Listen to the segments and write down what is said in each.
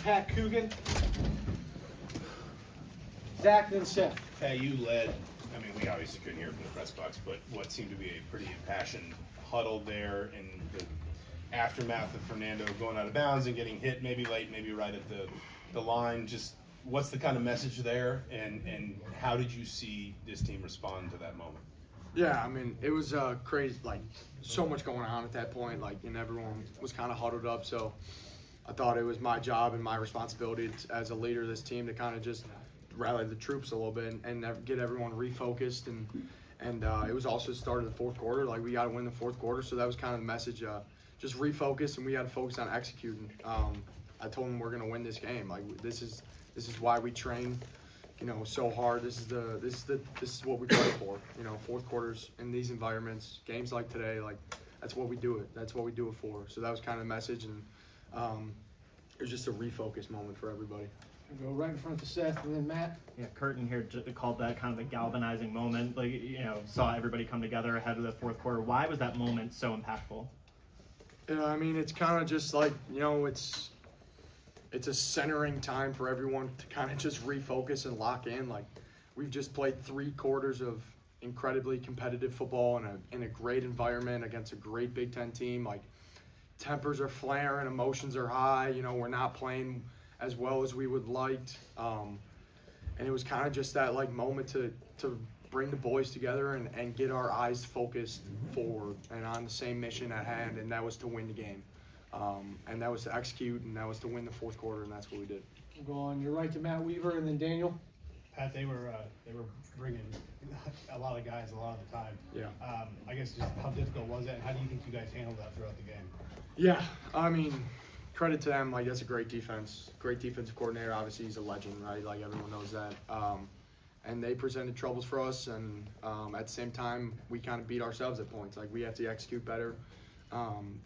Pat Coogan. Zach, then Seth. Pat, you led, I mean, we obviously couldn't hear from the press box, but what seemed to be a pretty impassioned huddle there in the aftermath of Fernando going out of bounds and getting hit maybe late, maybe right at the line. Just what's the kind of message there, and how did you see this team respond to that moment? Yeah, I mean, it was crazy, like, so much going on at that point, like, and everyone was kind of huddled up, so I thought it was my job and my responsibility as a leader of this team to kind of just rally the troops a little bit and get everyone refocused, and it was also the start of the fourth quarter, like, we got to win the fourth quarter, so that was kind of the message, just refocus, and we got to focus on executing. I told them we're going to win this game, like, this is why we train, you know, so hard. This is what we play for. You know, fourth quarters in these environments, games like today, like that's what we do it. That's what we do it for. So that was kind of the message, and it was just a refocus moment for everybody. We'll go right in front of Seth, and then Matt. Yeah, Curtin here called that kind of a galvanizing moment. Like, you know, saw everybody come together ahead of the fourth quarter. Why was that moment so impactful? I mean, it's kind of just like, you know, it's a centering time for everyone to kind of just refocus and lock in. Like, we've just played 3 quarters of incredibly competitive football in a great environment against a great Big Ten team. Like, tempers are flaring, emotions are high. You know, we're not playing as well as we would like. And it was kind of just that, like, moment to bring the boys together and get our eyes focused forward and on the same mission at hand, and that was to win the game. And that was to execute, and that was to win the fourth quarter, and that's what we did. We'll go on your right to Matt Weaver, and then Daniel. Pat, they were bringing a lot of guys a lot of the time. Yeah. I guess just how difficult was that, and how do you think you guys handled that throughout the game? Yeah, I mean, credit to them. Like, that's a great defense. Great defensive coordinator. Obviously, he's a legend, right? Like, everyone knows that. And they presented troubles for us, and at the same time, we kind of beat ourselves at points. Like, we have to execute better.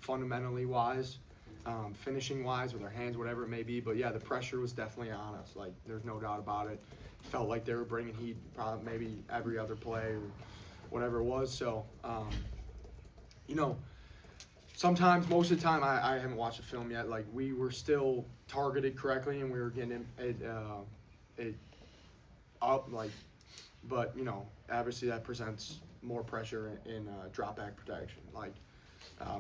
Fundamentally wise, finishing wise with our hands, whatever it may be. But yeah, the pressure was definitely on us. Like, there's no doubt about it. Felt like they were bringing heat probably maybe every other play or whatever it was. So, you know, sometimes, most of the time, I haven't watched the film yet. Like, we were still targeted correctly and we were getting it up, like, but, you know, obviously that presents more pressure in drop back protection. Like,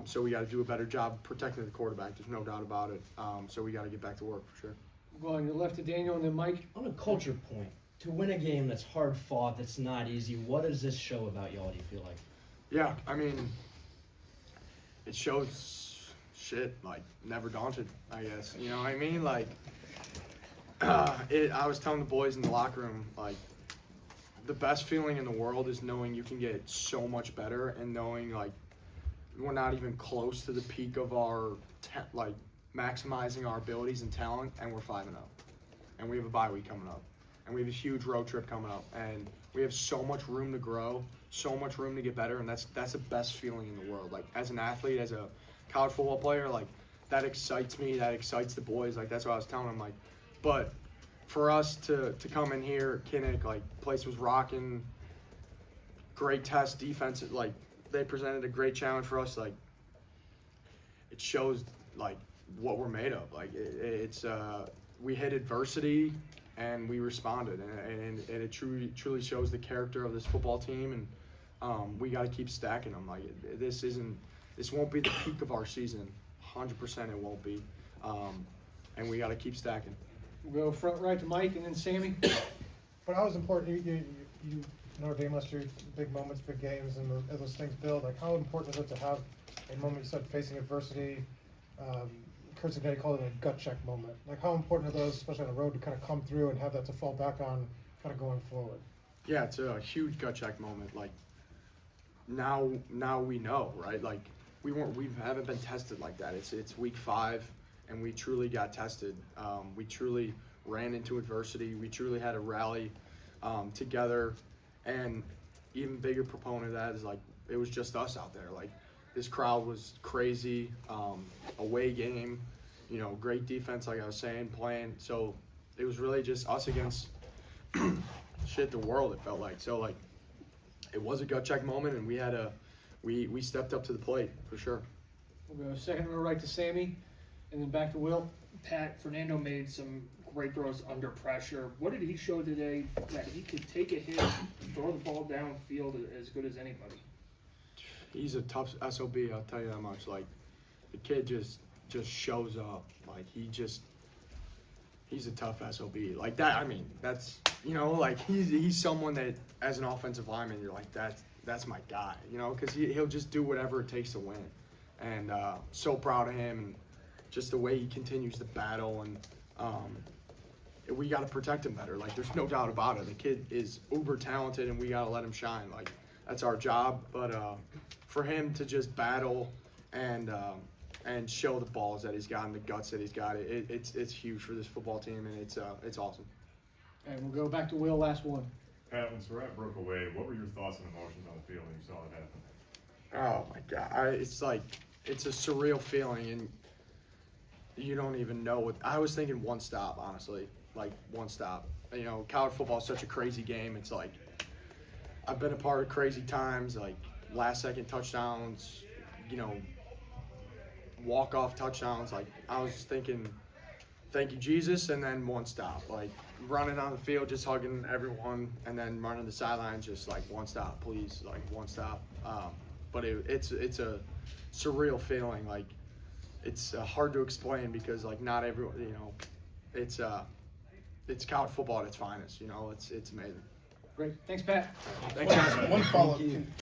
so we got to do a better job protecting the quarterback. There's no doubt about it. So we got to get back to work for sure. We'll go on your left to Daniel, and then Mike. On a culture point, to win a game that's hard fought, that's not easy, what does this show about y'all, do you feel like? Yeah, I mean, it shows shit, like, never daunted, I guess. You know what I mean? Like, I was telling the boys in the locker room, like, the best feeling in the world is knowing you can get so much better and knowing, like, we're not even close to the peak of our, like, maximizing our abilities and talent, and we're 5-0. And we have a bye week coming up. And we have a huge road trip coming up. And we have so much room to grow, so much room to get better, and that's the best feeling in the world. Like, as an athlete, as a college football player, like, that excites me, that excites the boys. Like, that's what I was telling them. Like, but for us to come in here, Kinnick, like, place was rocking, great test, defense, like, they presented a great challenge for us. Like, it shows, like, what we're made of. Like, it's we hit adversity and we responded, and it truly shows the character of this football team, and we got to keep stacking them. Like, this won't be the peak of our season, 100% it won't be, and we got to keep stacking. We'll go front right to Mike, and then Sammy. But how is important, you Notre Dame last year, big moments, big games, and those things build. Like, how important is it to have a moment you said facing adversity? Kurt's guy called it a gut check moment. Like, how important are those, especially on the road, to kind of come through and have that to fall back on, kind of going forward? Yeah, it's a huge gut check moment. Like, now we know, right? Like, we haven't been tested like that. It's week 5, and we truly got tested. We truly ran into adversity. We truly had to rally together. And even bigger proponent of that is, like, it was just us out there. Like, this crowd was crazy. Away game, you know, great defense, like I was saying, playing. So it was really just us against the world, it felt like. So, like, it was a gut check moment, and we stepped up to the plate for sure. We'll go second row right to Sammy, and then back to Will. Pat, Fernando made some great throws under pressure. What did he show today that he could take a hit, throw the ball downfield as good as anybody? He's a tough SOB, I'll tell you that much. Like, the kid just shows up. Like, he's a tough SOB. Like that, I mean, that's, you know, like he's someone that as an offensive lineman, you're like, that's my guy, you know, because he'll just do whatever it takes to win. And so proud of him, and just the way he continues to battle, and we got to protect him better. Like, there's no doubt about it. The kid is uber talented, and we got to let him shine. Like, that's our job. But for him to just battle and show the balls that he's got and the guts that he's got, it's huge for this football team, and it's awesome. And we'll go back to Will, last one. Pat, when Surratt broke away, what were your thoughts and emotions on the field when you saw it happen? Oh my God! It's like, it's a surreal feeling, and you don't even know what. I was thinking one stop, honestly, like one stop. You know, college football is such a crazy game. It's like, I've been a part of crazy times, like last second touchdowns, you know, walk-off touchdowns. Like, I was thinking, thank you, Jesus, and then one stop. Like, running on the field, just hugging everyone, and then running the sidelines, just like, one stop, please, like, one stop. But it's a surreal feeling. Like, it's hard to explain because, like, not everyone, you know, it's college football at its finest, you know, it's amazing. Great. Thanks, Pat. Thanks, guys. One follow-up.